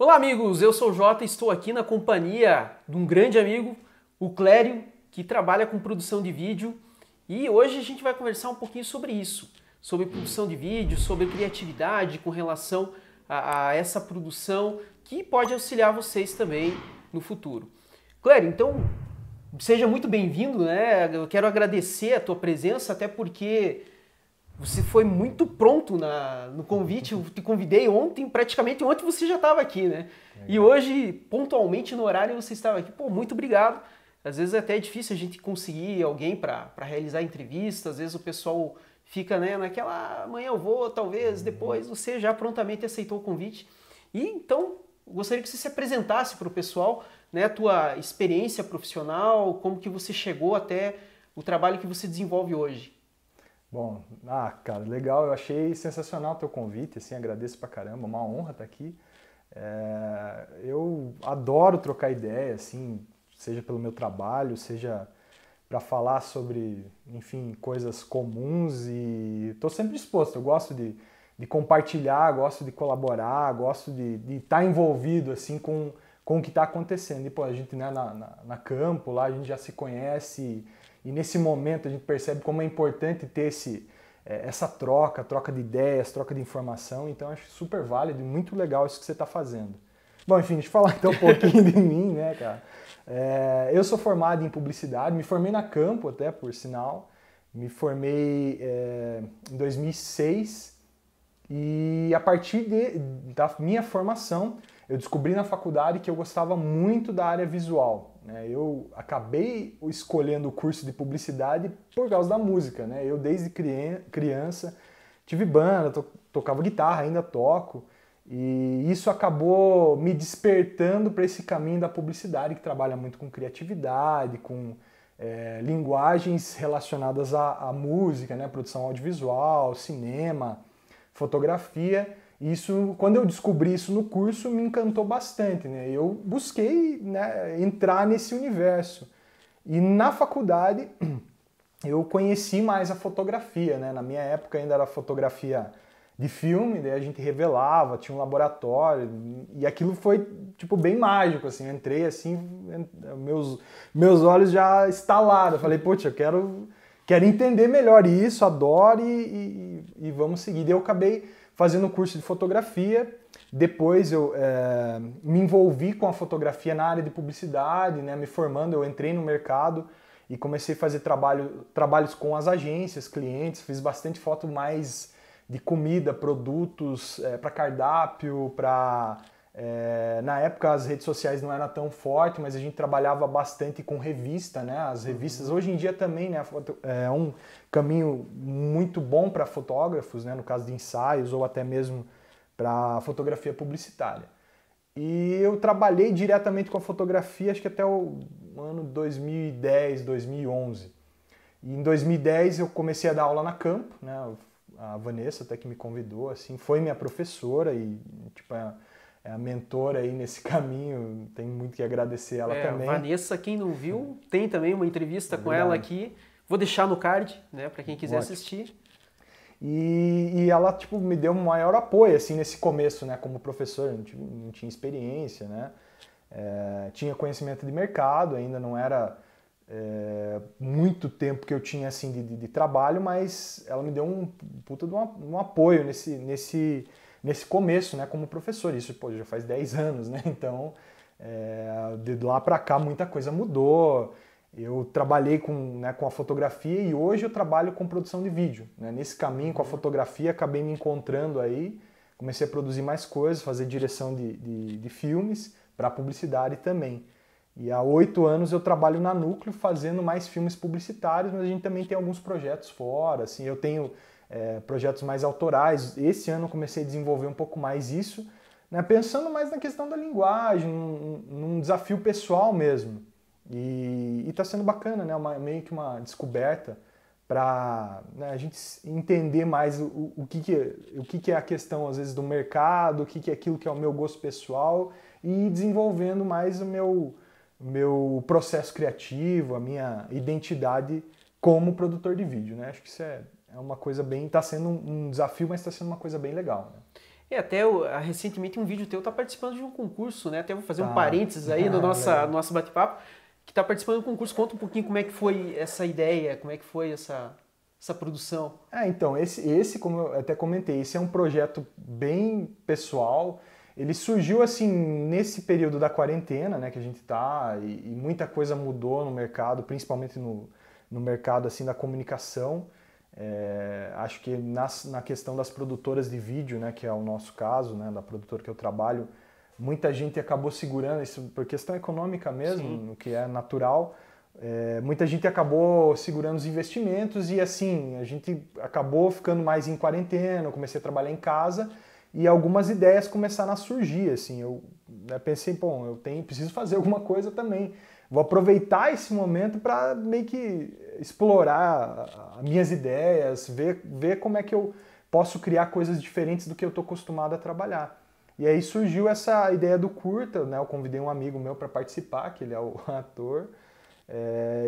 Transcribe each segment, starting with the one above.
Olá amigos, eu sou o Jota e estou aqui na companhia de um grande amigo, o Clério, que trabalha com produção de vídeo, e hoje a gente vai conversar um pouquinho sobre isso, sobre produção de vídeo, sobre criatividade com relação a essa produção que pode auxiliar vocês também no futuro. Clério, então seja muito bem-vindo, né? Eu quero agradecer a tua presença, até porque você foi muito pronto no convite. Eu te convidei ontem, praticamente ontem você já estava aqui, né? Legal. E hoje, pontualmente no horário, você estava aqui. Pô, muito obrigado. Às vezes até é difícil a gente conseguir alguém para realizar entrevista. Às vezes o pessoal fica, né, naquela, amanhã eu vou, talvez, depois. Você já prontamente aceitou o convite. E então, gostaria que você se apresentasse para o pessoal, né, a tua experiência profissional, como que você chegou até o trabalho que você desenvolve hoje. Bom, cara, legal, eu achei sensacional o teu convite, assim, agradeço pra caramba, uma honra estar aqui. Eu adoro trocar ideia, assim, seja pelo meu trabalho, seja para falar sobre, enfim, coisas comuns, e estou sempre disposto, eu gosto de compartilhar, gosto de colaborar, gosto de estar envolvido, assim, com o que está acontecendo. E, pô, a gente, né, na campo, lá a gente já se conhece. E nesse momento a gente percebe como é importante ter essa troca de ideias, troca de informação. Então acho super válido e muito legal isso que você está fazendo. Bom, enfim, deixa eu falar então um pouquinho de mim, né, cara? Eu sou formado em publicidade, me formei na Campo até, por sinal. Me formei em 2006 e a partir da minha formação eu descobri na faculdade que eu gostava muito da área visual. Eu acabei escolhendo o curso de publicidade por causa da música, né? Eu desde criança tive banda, tocava guitarra, ainda toco, e isso acabou me despertando para esse caminho da publicidade, que trabalha muito com criatividade, com linguagens relacionadas à música, né? Produção audiovisual, cinema, fotografia. Isso, quando eu descobri isso no curso, me encantou bastante, né? Eu busquei, né, entrar nesse universo. E na faculdade eu conheci mais a fotografia, né? Na minha época ainda era fotografia de filme, daí a gente revelava, tinha um laboratório, e aquilo foi tipo bem mágico, assim. Eu entrei assim, meus olhos já estalaram. Eu falei, putz, eu quero entender melhor isso, adoro e vamos seguir. Daí eu acabei fazendo curso de fotografia. Depois eu me envolvi com a fotografia na área de publicidade, né? Me formando, eu entrei no mercado e comecei a fazer trabalhos com as agências, clientes, fiz bastante foto mais de comida, produtos para cardápio, na época as redes sociais não eram tão fortes, mas a gente trabalhava bastante com revista, né? As revistas hoje em dia também, né? É um caminho muito bom para fotógrafos, né? No caso de ensaios ou até mesmo para fotografia publicitária. E eu trabalhei diretamente com a fotografia, acho que até o ano 2010, 2011. E em 2010 eu comecei a dar aula na Campo, né? A Vanessa até que me convidou, assim, foi minha professora e tipo é a mentora aí nesse caminho, tenho muito que agradecer ela também. Vanessa, quem não viu, tem também uma entrevista com ela aqui. Vou deixar no card, né, para quem quiser assistir. E ela tipo me deu um maior apoio assim nesse começo, né, como professor, não tinha experiência, né, tinha conhecimento de mercado, ainda não era muito tempo que eu tinha assim de trabalho, mas ela me deu um puta de um apoio nesse começo, né, como professor. Isso, pô, já faz 10 anos, né? Então, de lá para cá muita coisa mudou. Eu trabalhei com a fotografia e hoje eu trabalho com produção de vídeo, né? Nesse caminho com a fotografia acabei me encontrando aí, comecei a produzir mais coisas, fazer direção de filmes para publicidade também. E há 8 anos eu trabalho na Núcleo fazendo mais filmes publicitários, mas a gente também tem alguns projetos fora, assim, eu tenho projetos mais autorais. Esse ano eu comecei a desenvolver um pouco mais isso, né, pensando mais na questão da linguagem, num desafio pessoal mesmo. E está sendo bacana, né, meio que uma descoberta para, né, a gente entender mais o que é a questão, às vezes, do mercado, o que é aquilo que é o meu gosto pessoal e ir desenvolvendo mais o meu processo criativo, a minha identidade como produtor de vídeo, né? Acho que isso é uma coisa bem... Está sendo um desafio, mas está sendo uma coisa bem legal, né? Até recentemente um vídeo teu tá participando de um concurso, né? Até vou fazer um Tá. parênteses aí no Legal. nosso bate-papo, que tá participando de um concurso. Conta um pouquinho como é que foi essa ideia, como é que foi essa produção. Então, esse, como eu até comentei, esse é um projeto bem pessoal. Ele surgiu assim nesse período da quarentena, né, que a gente tá, e muita coisa mudou no mercado, principalmente no mercado assim da comunicação. Acho que na questão das produtoras de vídeo, né, que é o nosso caso, né, da produtora que eu trabalho, muita gente acabou segurando isso por questão econômica mesmo, Sim. o que é natural. Muita gente acabou segurando os investimentos e assim, a gente acabou ficando mais em quarentena, eu comecei a trabalhar em casa e algumas ideias começaram a surgir, assim, eu pensei, bom, preciso fazer alguma coisa também, vou aproveitar esse momento para meio que explorar as minhas ideias, ver como é que eu posso criar coisas diferentes do que eu estou acostumado a trabalhar. E aí surgiu essa ideia do curta, né? Eu convidei um amigo meu para participar, que ele é o ator,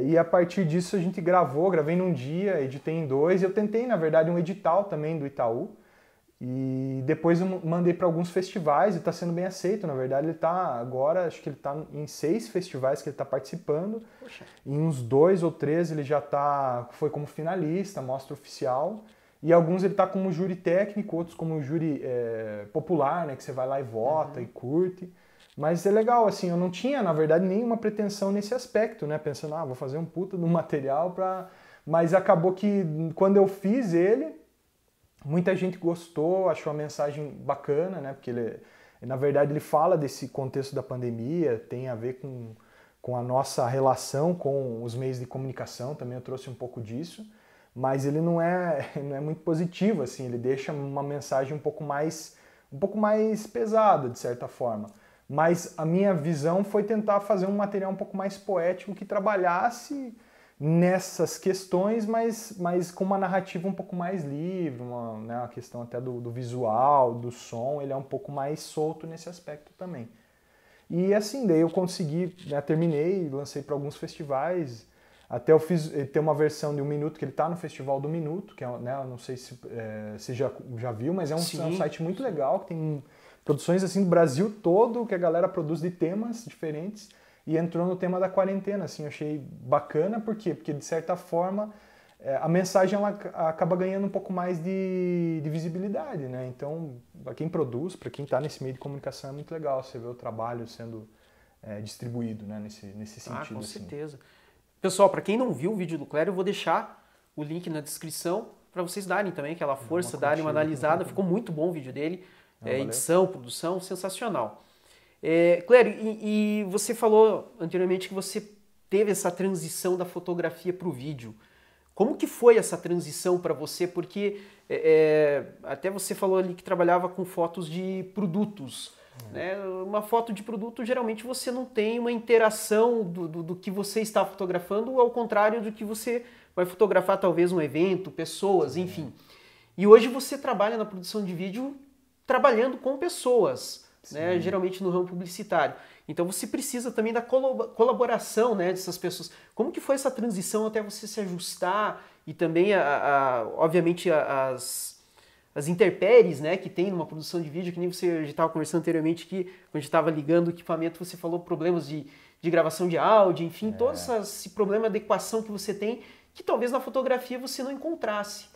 e a partir disso a gente gravei num dia, editei em dois, e eu tentei, na verdade, um edital também do Itaú, e depois eu mandei para alguns festivais e está sendo bem aceito, na verdade ele está agora, acho que ele está em 6 festivais que ele está participando, Poxa. em uns 2 ou 3 ele já foi como finalista, mostra oficial, e alguns ele está como júri técnico, outros como júri popular, né, que você vai lá e vota e curte. Mas é legal, assim, eu não tinha, na verdade, nenhuma pretensão nesse aspecto, né? Pensando, vou fazer um puta do material pra... Mas acabou que quando eu fiz ele, muita gente gostou, achou a mensagem bacana, né? Porque na verdade, ele fala desse contexto da pandemia, tem a ver com a nossa relação com os meios de comunicação, também eu trouxe um pouco disso, mas ele não é muito positivo, assim, ele deixa uma mensagem um pouco mais pesada, de certa forma. Mas a minha visão foi tentar fazer um material um pouco mais poético que trabalhasse nessas questões, mas com uma narrativa um pouco mais livre, uma questão até do visual, do som, ele é um pouco mais solto nesse aspecto também. E assim, daí eu consegui, né, terminei, lancei para alguns festivais, até eu tem uma versão de 1 minuto, que ele está no Festival do Minuto, que é, né, não sei se você já viu, mas é um site muito legal, que tem produções assim do Brasil todo, que a galera produz de temas diferentes, e entrou no tema da quarentena, assim, eu achei bacana, por quê? Porque de certa forma a mensagem ela acaba ganhando um pouco mais de visibilidade, né? Então, para quem produz, para quem está nesse meio de comunicação, é muito legal você ver o trabalho sendo distribuído, né? Nesse sentido. Com assim. certeza. Pessoal, para quem não viu o vídeo do Clério, eu vou deixar o link na descrição para vocês darem também aquela força, darem uma analisada. Ficou muito bom o vídeo dele. Edição, produção, sensacional. Clério, e você falou anteriormente que você teve essa transição da fotografia para o vídeo. Como que foi essa transição para você? Porque até você falou ali que trabalhava com fotos de produtos. Né? Uma foto de produto, geralmente você não tem uma interação do que você está fotografando, ao contrário do que você vai fotografar talvez um evento, pessoas, enfim. E hoje você trabalha na produção de vídeo trabalhando com pessoas, né? Geralmente no ramo publicitário. Então você precisa também da colaboração, né, dessas pessoas. Como que foi essa transição até você se ajustar e também, obviamente, as intempéries, né, que tem numa produção de vídeo, que nem você já estava conversando anteriormente aqui, quando a gente estava ligando o equipamento, você falou problemas de gravação de áudio, enfim, todo esse problema de adequação que você tem, que talvez na fotografia você não encontrasse.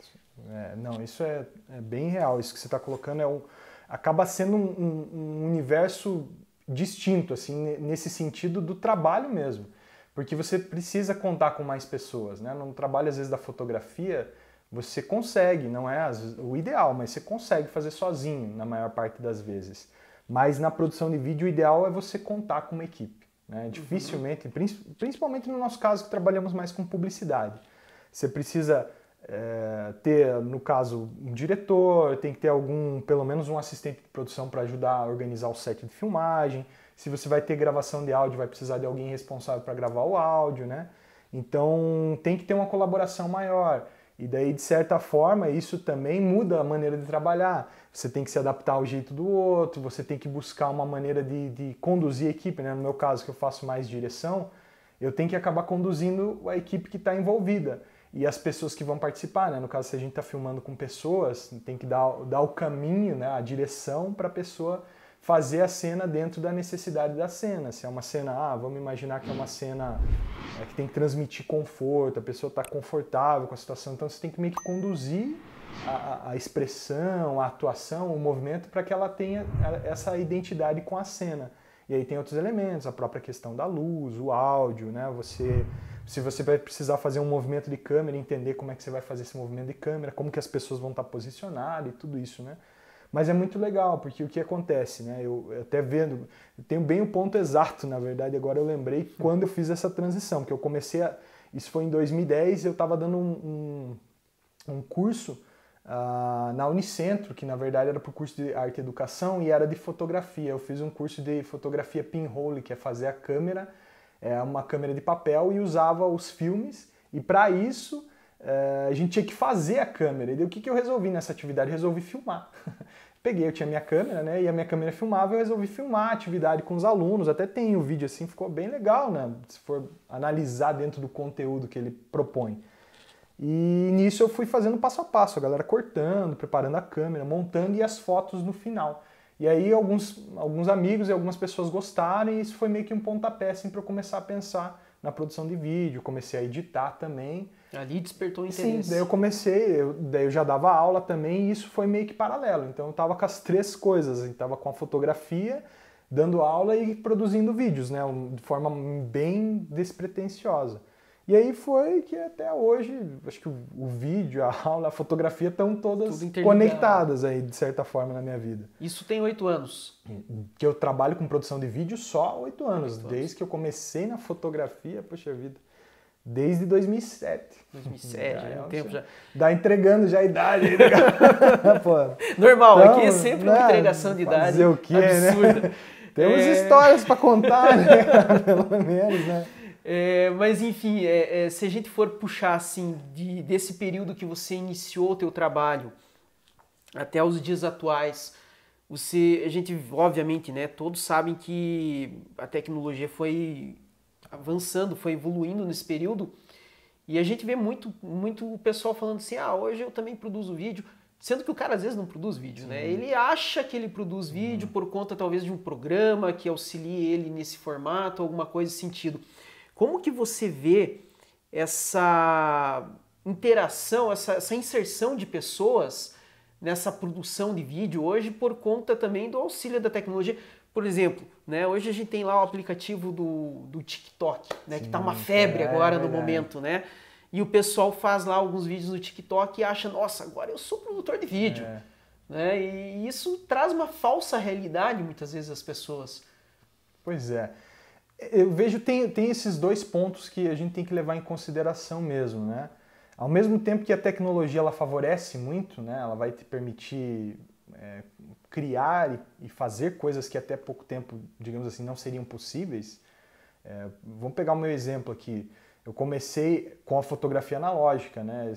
Não, isso é bem real, isso que você está colocando acaba sendo um universo distinto, assim, nesse sentido do trabalho mesmo, porque você precisa contar com mais pessoas, né? No trabalho, às vezes, da fotografia, você consegue, não é o ideal, mas você consegue fazer sozinho na maior parte das vezes. Mas na produção de vídeo, o ideal é você contar com uma equipe, né? Dificilmente, principalmente no nosso caso que trabalhamos mais com publicidade, você precisa ter, no caso, um diretor, tem que ter pelo menos um assistente de produção para ajudar a organizar o set de filmagem. Se você vai ter gravação de áudio, vai precisar de alguém responsável para gravar o áudio, né? Então tem que ter uma colaboração maior. E daí, de certa forma, isso também muda a maneira de trabalhar. Você tem que se adaptar ao jeito do outro, você tem que buscar uma maneira de conduzir a equipe, né? No meu caso, que eu faço mais direção, eu tenho que acabar conduzindo a equipe que está envolvida. e as pessoas que vão participar, né? No caso, se a gente está filmando com pessoas, tem que dar o caminho, né? A direção para a pessoa fazer a cena dentro da necessidade da cena. Se é uma cena, vamos imaginar que é uma cena que tem que transmitir conforto, a pessoa está confortável com a situação, então você tem que meio que conduzir a expressão, a atuação, o movimento para que ela tenha essa identidade com a cena. E aí tem outros elementos, a própria questão da luz, o áudio, né? Se você vai precisar fazer um movimento de câmera, entender como é que você vai fazer esse movimento de câmera, como que as pessoas vão estar posicionadas e tudo isso, né? Mas é muito legal, porque o que acontece, né? Eu até vendo, eu tenho bem o ponto exato, na verdade, agora eu lembrei quando eu fiz essa transição, que eu comecei isso foi em 2010, eu estava dando um curso na Unicentro, que na verdade era para o curso de arte e educação e era de fotografia. Eu fiz um curso de fotografia pinhole, que é fazer a câmera, uma câmera de papel, e usava os filmes, e para isso a gente tinha que fazer a câmera. E daí, o que eu resolvi nessa atividade? Resolvi filmar. Eu tinha minha câmera, né? E a minha câmera filmava, eu resolvi filmar a atividade com os alunos. Até tem o vídeo assim, ficou bem legal, né? Se for analisar dentro do conteúdo que ele propõe. E nisso eu fui fazendo passo a passo, a galera cortando, preparando a câmera, montando e as fotos no final. E aí alguns amigos e algumas pessoas gostaram, e isso foi meio que um pontapé assim, para eu começar a pensar na produção de vídeo, comecei a editar também. Ali despertou o interesse. Sim, daí eu comecei, daí eu já dava aula também, e isso foi meio que paralelo. Então eu estava com as três coisas, eu estava com a fotografia, dando aula e produzindo vídeos, né, de forma bem despretensiosa. E aí foi que até hoje, acho que o vídeo, a aula, a fotografia estão todas conectadas aí, de certa forma, na minha vida. Isso tem 8 anos? Que eu trabalho com produção de vídeo só há 8 anos. Desde que eu comecei na fotografia, poxa vida, desde 2007. 2007, já é um tempo já. Dá entregando já a idade. Pô, normal, então, aqui é sempre uma entregação de idade fazer o quê, absurda. Né? Temos histórias para contar, né? Pelo menos, né? Mas enfim, se a gente for puxar assim desse período que você iniciou o teu trabalho até os dias atuais, a gente obviamente, né, todos sabem que a tecnologia foi avançando, foi evoluindo nesse período, e a gente vê muito o pessoal falando assim, hoje eu também produzo vídeo, sendo que o cara às vezes não produz vídeo, né? Ele acha que ele produz vídeo por conta talvez de um programa que auxilie ele nesse formato, alguma coisa nesse sentido. Como que você vê essa interação, essa inserção de pessoas nessa produção de vídeo hoje por conta também do auxílio da tecnologia? Por exemplo, né, hoje a gente tem lá o aplicativo do TikTok, né, que está uma febre agora no momento, né? E o pessoal faz lá alguns vídeos no TikTok e acha, nossa, agora eu sou produtor de vídeo. Né? E isso traz uma falsa realidade muitas vezes às pessoas. Pois é. Eu vejo tem esses dois pontos que a gente tem que levar em consideração mesmo, né? Ao mesmo tempo que a tecnologia ela favorece muito, né? Ela vai te permitir criar e fazer coisas que até pouco tempo, digamos assim, não seriam possíveis. Vamos pegar o meu exemplo aqui. Eu comecei com a fotografia analógica, né?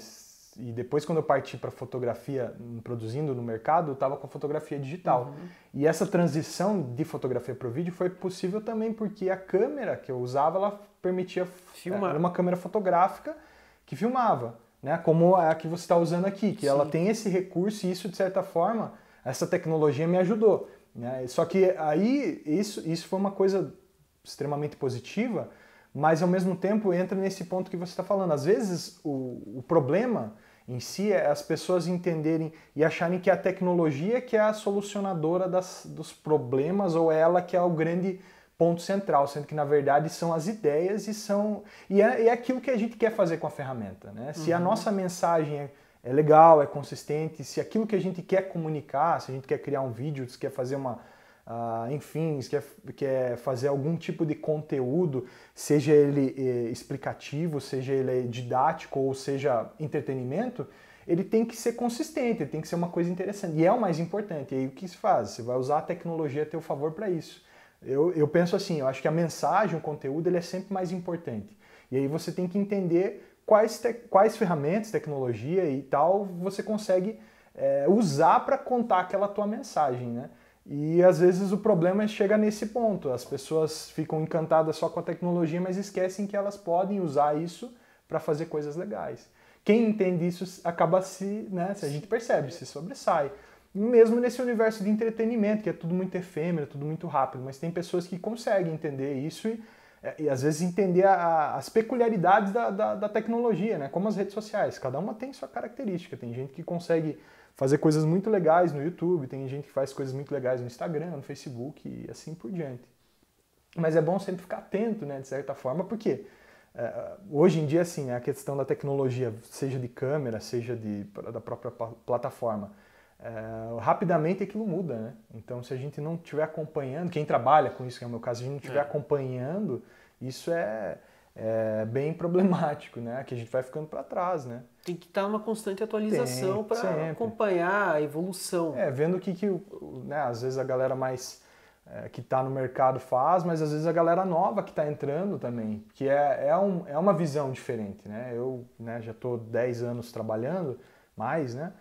E depois, quando eu parti para fotografia produzindo no mercado, eu estava com a fotografia digital. E essa transição de fotografia para o vídeo foi possível também porque a câmera que eu usava, ela permitia filmar. Era uma câmera fotográfica que filmava, né? Como a que você está usando aqui, que ela tem esse recurso, e isso, de certa forma, essa tecnologia me ajudou, né? Só que aí isso foi uma coisa extremamente positiva, mas ao mesmo tempo entra nesse ponto que você está falando. Às vezes o problema em si é as pessoas entenderem e acharem que a tecnologia que é a solucionadora dos problemas, ou ela que é o grande ponto central, sendo que na verdade são as ideias e é aquilo que a gente quer fazer com a ferramenta, né? Se a nossa mensagem é legal, é consistente, se aquilo que a gente quer comunicar, se a gente quer criar um vídeo, se quer fazer enfim, se quer fazer algum tipo de conteúdo, seja ele explicativo, seja ele didático ou seja entretenimento, ele tem que ser consistente, ele tem que ser uma coisa interessante. E é o mais importante. E aí o que se faz? Você vai usar a tecnologia a teu favor para isso. Eu penso assim, eu acho que a mensagem, o conteúdo, ele é sempre mais importante. E aí você tem que entender quais ferramentas, tecnologia e tal, você consegue usar para contar aquela tua mensagem, né? E às vezes o problema chega nesse ponto. As pessoas ficam encantadas só com a tecnologia, mas esquecem que elas podem usar isso para fazer coisas legais. quem entende isso acaba né, se a gente percebe, se sobressai. Mesmo nesse universo de entretenimento, que é tudo muito efêmero, tudo muito rápido, mas tem pessoas que conseguem entender isso e às vezes entender as peculiaridades da tecnologia, né? Como as redes sociais. Cada uma tem sua característica. Tem gente que consegue fazer coisas muito legais no YouTube, tem gente que faz coisas muito legais no Instagram, no Facebook e assim por diante. Mas é bom sempre ficar atento, né, de certa forma, porque hoje em dia, assim, a questão da tecnologia, seja de câmera, seja da própria plataforma, rapidamente aquilo muda, né? Então, se a gente não estiver acompanhando, quem trabalha com isso, que é o meu caso, se a gente não estiver acompanhando, isso é bem problemático, né? Que a gente vai ficando para trás, né? Tem que estar uma constante atualização para acompanhar a evolução. Vendo o que né, às vezes a galera mais que está no mercado faz, mas às vezes a galera nova que está entrando também, que é uma visão diferente, né? Eu, né, já estou 10 anos trabalhando, mais, né?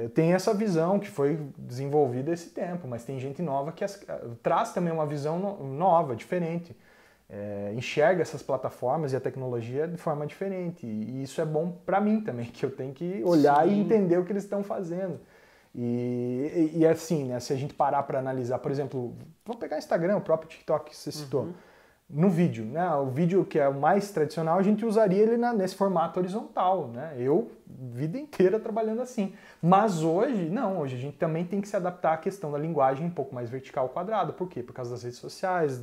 Eu tenho essa visão que foi desenvolvida esse tempo, mas tem gente nova que traz também uma visão nova, diferente. Enxerga essas plataformas e a tecnologia de forma diferente. E isso é bom para mim também, que eu tenho que olhar e entender o que eles estão fazendo. E assim, né, se a gente parar para analisar, por exemplo, vamos pegar Instagram, o próprio TikTok que você citou. No vídeo, né? O vídeo que é o mais tradicional, a gente usaria ele nesse formato horizontal, né? Eu, vida inteira trabalhando assim. Mas hoje, não, hoje a gente também tem que se adaptar à questão da linguagem um pouco mais vertical quadrada. Por quê? Por causa das redes sociais,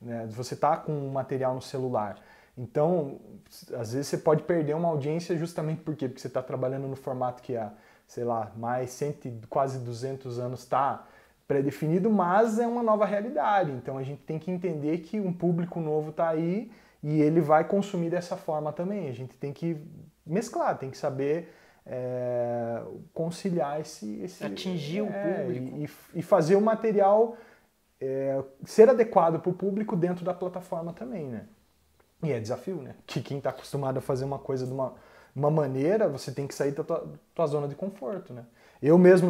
né, de você estar com um material no celular. Então, às vezes você pode perder uma audiência justamente por quê? Porque você está trabalhando no formato que sei lá, mais quase 200 anos está pré-definido, mas é uma nova realidade. Então a gente tem que entender que um público novo está aí e ele vai consumir dessa forma também. A gente tem que mesclar, tem que saber conciliar atingir o público e fazer o material ser adequado para o público dentro da plataforma também, né? E é desafio, né? Que quem está acostumado a fazer uma coisa de uma maneira, você tem que sair da tua zona de conforto, né? Eu mesmo,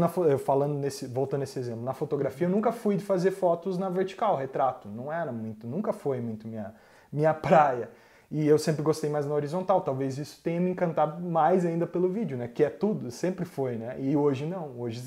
voltando nesse exemplo, na fotografia eu nunca fui de fazer fotos na vertical, retrato. Nunca foi muito minha praia. E eu sempre gostei mais na horizontal. Talvez isso tenha me encantado mais ainda pelo vídeo, né? Que é tudo, sempre foi, né? E hoje não. Hoje,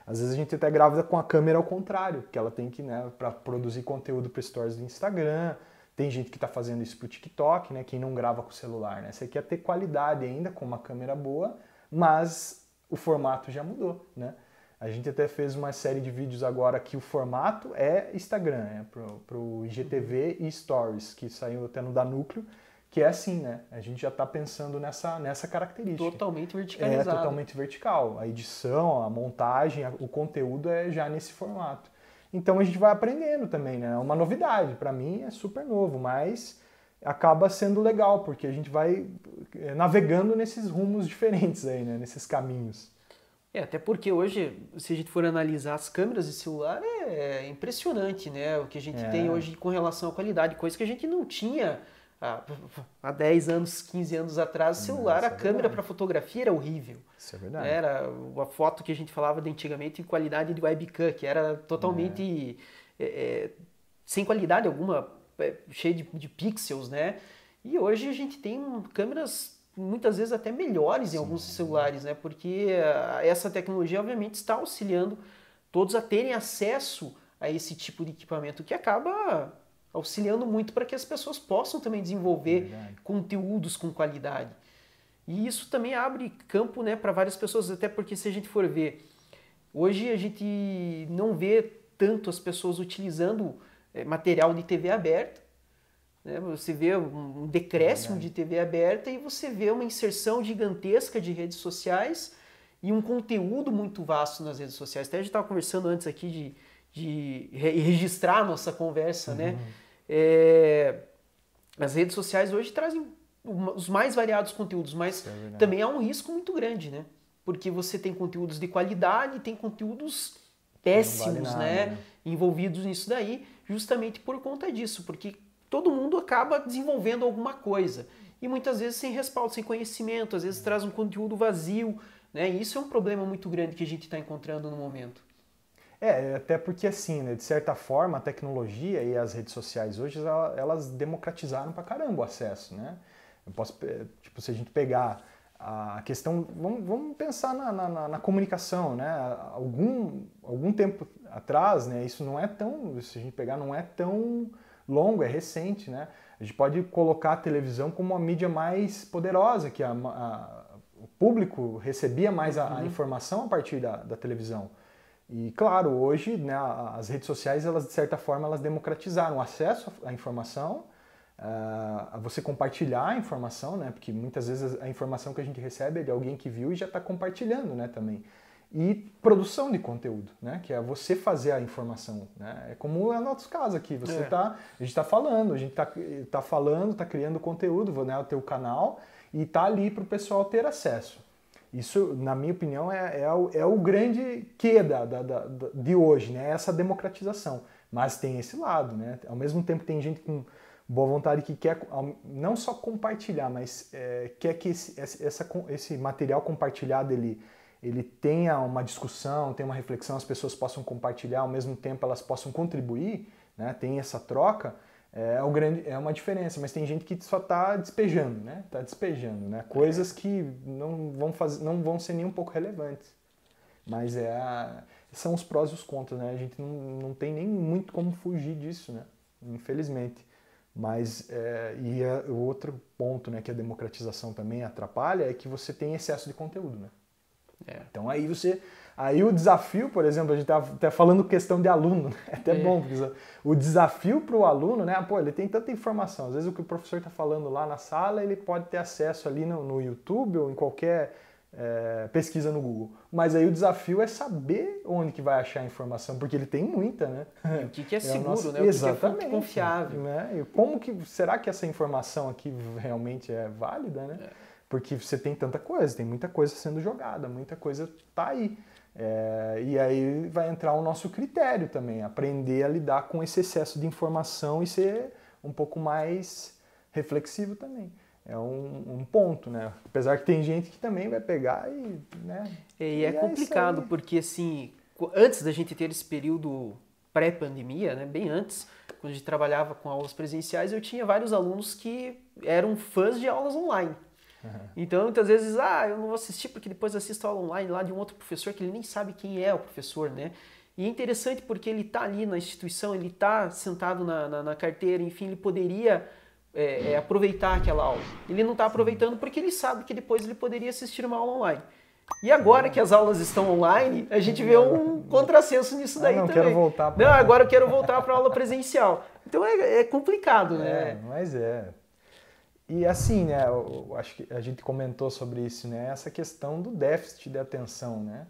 às vezes a gente até grava com a câmera ao contrário, que ela tem que, né, para produzir conteúdo para stories do Instagram. Tem gente que está fazendo isso para o TikTok, né? Quem não grava com o celular, né? Você quer ter qualidade ainda com uma câmera boa, mas o formato já mudou, né? A gente até fez uma série de vídeos agora que o formato é Instagram, né? Pro IGTV e Stories, que saiu até no Danúcleo, que é assim, né? A gente já está pensando nessa característica. Totalmente verticalizado. Totalmente vertical. A edição, a montagem, o conteúdo é já nesse formato. Então a gente vai aprendendo também, né? É uma novidade. Para mim é super novo, mas acaba sendo legal, porque a gente vai navegando nesses rumos diferentes aí, né? Nesses caminhos. Até porque hoje, se a gente for analisar as câmeras de celular, é impressionante, né? O que a gente tem hoje com relação à qualidade, coisa que a gente não tinha há 10 anos, 15 anos atrás. Celular, a câmera para fotografia era horrível. Isso é verdade. Era a foto que a gente falava de antigamente em qualidade de webcam, que era totalmente sem qualidade alguma, cheio de pixels, né? E hoje a gente tem câmeras muitas vezes até melhores em alguns celulares, né? Porque essa tecnologia obviamente está auxiliando todos a terem acesso a esse tipo de equipamento, que acaba auxiliando muito para que as pessoas possam também desenvolver conteúdos com qualidade. E isso também abre campo, né, para várias pessoas, até porque se a gente for ver, hoje a gente não vê tanto as pessoas utilizando material de TV aberta, né? Você vê um decréscimo de TV aberta e você vê uma inserção gigantesca de redes sociais e um conteúdo muito vasto nas redes sociais. Até a gente estava conversando antes aqui de registrar a nossa conversa, né? As redes sociais hoje trazem os mais variados conteúdos, mas também há um risco muito grande, né? Porque você tem conteúdos de qualidade e tem conteúdos péssimos, né? Envolvidos nisso daí, justamente por conta disso, porque todo mundo acaba desenvolvendo alguma coisa e muitas vezes sem respaldo, sem conhecimento, às vezes traz um conteúdo vazio, né? E isso é um problema muito grande que a gente está encontrando no momento. Até porque assim, né, de certa forma, a tecnologia e as redes sociais hoje, elas democratizaram pra caramba o acesso, né? Se a gente pegar a questão, vamos pensar na comunicação, né? Algum tempo atrás, né? Isso não é tão, se a gente pegar, não é tão longo, é recente, né? A gente pode colocar a televisão como a mídia mais poderosa, que o público recebia mais a informação a partir da televisão. E claro, hoje, né, as redes sociais, elas de certa forma, elas democratizaram o acesso à informação, a você compartilhar a informação, né? Porque muitas vezes a informação que a gente recebe é de alguém que viu e já está compartilhando, né, também. E produção de conteúdo, né? Que é você fazer a informação, né? É como é no nosso caso aqui, a gente está falando, a gente tá falando, está criando conteúdo, né, o teu canal, e está ali para o pessoal ter acesso. Isso, na minha opinião, é o grande quê de hoje, né? Essa democratização. Mas tem esse lado, né? Ao mesmo tempo tem gente com boa vontade que quer não só compartilhar, mas quer que esse material compartilhado ele tenha uma discussão, tenha uma reflexão, as pessoas possam compartilhar, ao mesmo tempo elas possam contribuir, né? Tem essa troca, é uma diferença, mas tem gente que só está despejando, né? Tá despejando, né? Coisas que não vão ser nem um pouco relevantes. Mas são os prós e os contras, né? A gente não tem nem muito como fugir disso, né? Infelizmente. Mas, o outro ponto, né, que a democratização também atrapalha é que você tem excesso de conteúdo, né? Então aí o desafio, por exemplo, a gente está até falando questão de aluno, né? É até bom, porque o desafio para o aluno, né, ele tem tanta informação, às vezes o que o professor está falando lá na sala, ele pode ter acesso ali no YouTube ou em qualquer pesquisa no Google, mas aí o desafio é saber onde que vai achar a informação, porque ele tem muita, né? E o que é seguro, né? Exatamente, o que é confiável. Né? E será que essa informação aqui realmente é válida, né? Porque você tem tanta coisa, tem muita coisa sendo jogada, muita coisa tá aí. E aí vai entrar o nosso critério também, aprender a lidar com esse excesso de informação e ser um pouco mais reflexivo também. É um ponto, né? Apesar que tem gente que também vai pegar e... Né? E é complicado, porque assim, antes da gente ter esse período pré-pandemia, né, bem antes, quando a gente trabalhava com aulas presenciais, eu tinha vários alunos que eram fãs de aulas online. Então, muitas vezes, eu não vou assistir porque depois assisto a aula online lá de um outro professor que ele nem sabe quem é o professor, né? E é interessante porque ele está ali na instituição, ele está sentado na carteira, enfim, ele poderia aproveitar aquela aula. Ele não está aproveitando porque ele sabe que depois ele poderia assistir uma aula online. E agora que as aulas estão online, a gente vê um contrassenso nisso daí também. Quero voltar não, agora eu quero voltar para a aula presencial. Então é complicado, né? Mas E assim, né, eu acho que a gente comentou sobre isso, né, essa questão do déficit de atenção, né?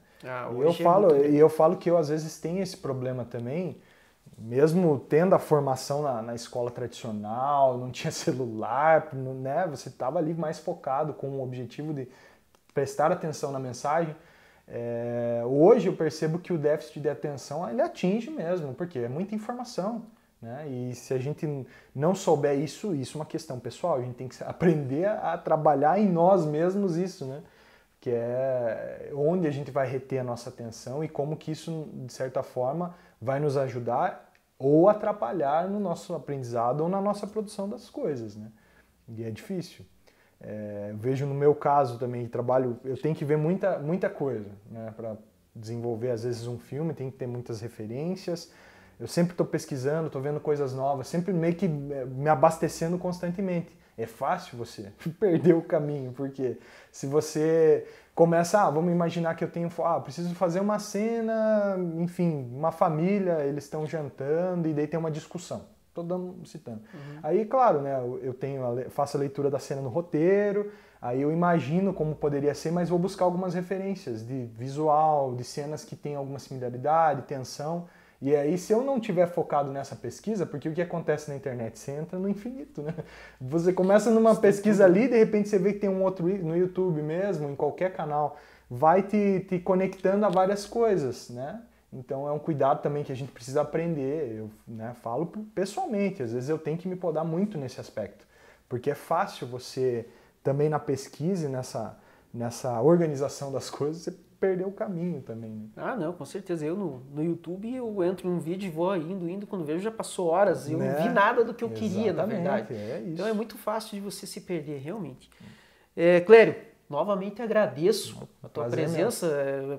Eu falo que eu às vezes tenho esse problema também, mesmo tendo a formação na escola tradicional, não tinha celular, né, você estava ali mais focado com o objetivo de prestar atenção na mensagem. Hoje eu percebo que o déficit de atenção ele atinge mesmo, porque é muita informação. Né? E se a gente não souber isso é uma questão pessoal, a gente tem que aprender a trabalhar em nós mesmos isso, né? Que é onde a gente vai reter a nossa atenção e como que isso, de certa forma, vai nos ajudar ou atrapalhar no nosso aprendizado ou na nossa produção das coisas, né? E é difícil. Eu vejo no meu caso também, trabalho, eu tenho que ver muita coisa, né? Para desenvolver, às vezes, um filme, tem que ter muitas referências. Eu sempre estou pesquisando, estou vendo coisas novas, sempre meio que me abastecendo constantemente. É fácil você perder o caminho, porque se você começa, vamos imaginar que eu preciso fazer uma cena, enfim, uma família, eles estão jantando e daí tem uma discussão. Estou citando. Aí, claro, né, faço a leitura da cena no roteiro, aí eu imagino como poderia ser, mas vou buscar algumas referências de visual, de cenas que têm alguma similaridade, tensão. E aí, se eu não tiver focado nessa pesquisa, porque o que acontece na internet? Você entra no infinito, né? Você começa numa pesquisa ali, de repente você vê que tem um outro no YouTube mesmo, em qualquer canal, vai te conectando a várias coisas, né? Então é um cuidado também que a gente precisa aprender. Eu, né, falo pessoalmente, às vezes eu tenho que me podar muito nesse aspecto, porque é fácil você, também na pesquisa e nessa organização das coisas, você perder o caminho também. Né? Não, com certeza. Eu no YouTube eu entro num vídeo e vou indo, quando vejo já passou horas e eu não vi nada do que eu queria, na verdade. É isso. Então é muito fácil de você se perder, realmente. Clério, novamente agradeço a tua presença,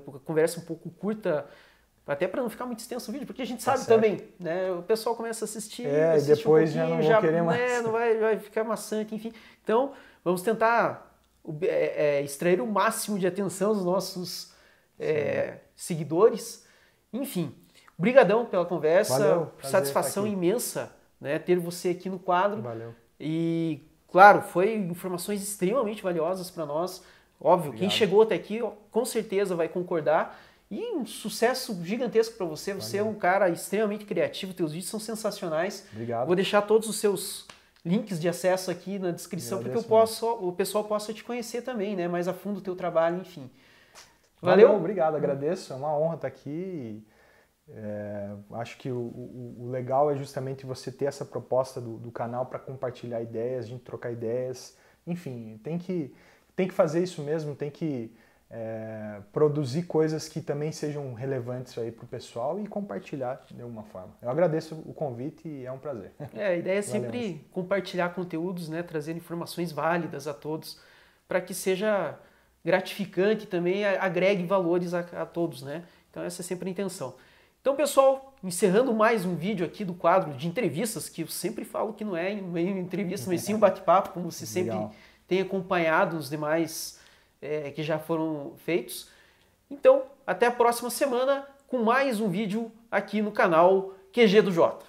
a conversa um pouco curta, até para não ficar muito extenso o vídeo, porque a gente sabe também, né? O pessoal começa a assistir, e depois já não vão querer mais. Não vai ficar maçante, enfim. Então, vamos tentar extrair o máximo de atenção dos nossos seguidores. Enfim, brigadão pela conversa, Valeu, satisfação imensa, né, ter você aqui no quadro. Valeu. E, claro, foi informações extremamente valiosas para nós. Óbvio, quem chegou até aqui, com certeza vai concordar. E um sucesso gigantesco para você. Você é um cara extremamente criativo, teus vídeos são sensacionais. Obrigado. Vou deixar todos os seus links de acesso aqui na descrição para que o pessoal possa te conhecer também, né? Mais a fundo o teu trabalho, enfim. Valeu? Obrigado, agradeço. É uma honra estar aqui. Acho que o legal é justamente você ter essa proposta do canal para compartilhar ideias, a gente trocar ideias. Enfim, tem que fazer isso mesmo, tem que produzir coisas que também sejam relevantes aí para o pessoal e compartilhar de alguma forma. Eu agradeço o convite e é um prazer. A ideia é sempre compartilhar conteúdos, né, trazer informações válidas a todos, para que seja gratificante e também agregue valores a todos, né? Então essa é sempre a intenção. Então, pessoal, encerrando mais um vídeo aqui do quadro de entrevistas, que eu sempre falo que não é uma entrevista, mas sim um bate-papo, como você sempre tem acompanhado os demais que já foram feitos. Então, até a próxima semana com mais um vídeo aqui no canal QG do Jota.